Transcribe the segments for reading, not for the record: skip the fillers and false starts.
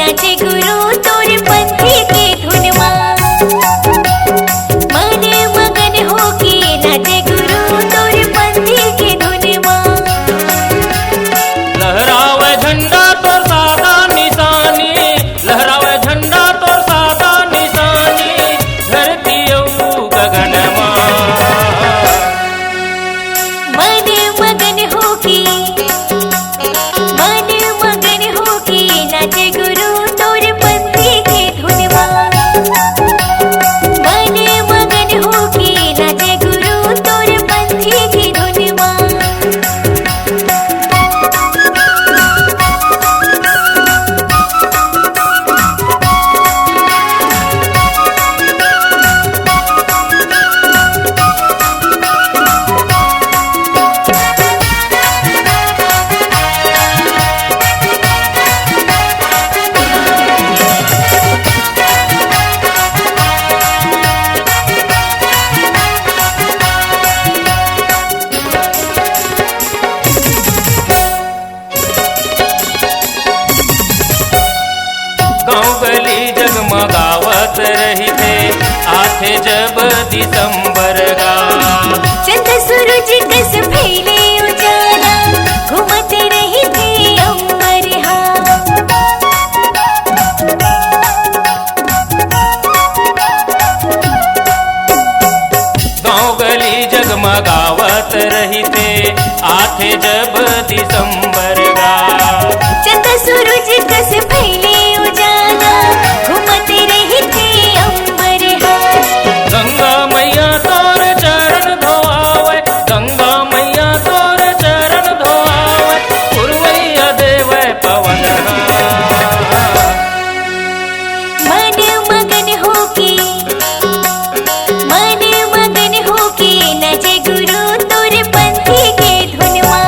नाचे गुरु तोर पंथी के धुनमा। मन मगन होके नाचे गुरु तोर पंथी के धुनमा। लहरावे झंडा तोर सादा निशानी, लहरावे झंडा तोर सादा निशानी, धरती औ गगनमा। मन मगन होके नाचे गुरु तोर पंथी के धुनमा। मन मगन होके नाचे गुरु तोर पंथी के धुनमा। गाँव गली जगमगावत रही थे आथे जब दिसंबर गा। चंद सूरज कस फैले उजाला, घूमते रही थे अंबर हा। गाँव गली जगमगावत रही थे आथे जब दिसंबर गा। चंद सूरज कस फैले उजाला, घूमते रही थे अंबर हा। गंगा मैया तोर चरण धोआवे, गंगा मैया तोर चरण धोआवे, पुरवैया देवे पवन। मन मगन होके नाचे गुरु तोर पंथी के धुनमा।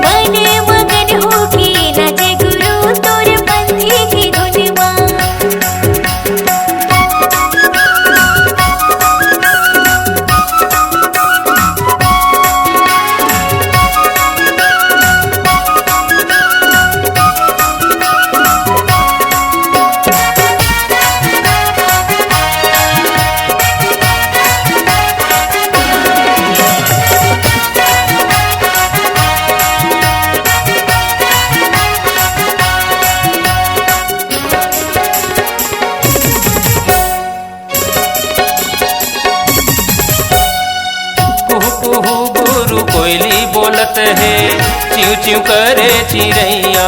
मन मगन होके नाचे गुरु तोर पंथी के धुनमा। कुहू कुहू गुरु कोयली बोलत है, चिव चिव करे चिड़ैया।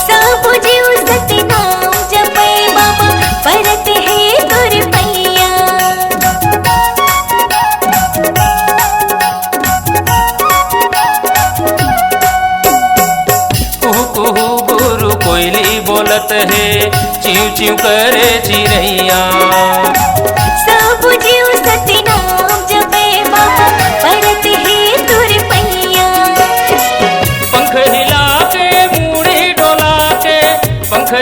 सब जीव सतनाम जपे बाबा, परत है तोर पैया। कुहू कुहू गुरु कोयली बोलत है, चिव चिव करे चिड़ैया। सब जीव सतनाम जपे बाबा, परत है तोर पैया। पंख हिला के मूड़ी डोला के, पंख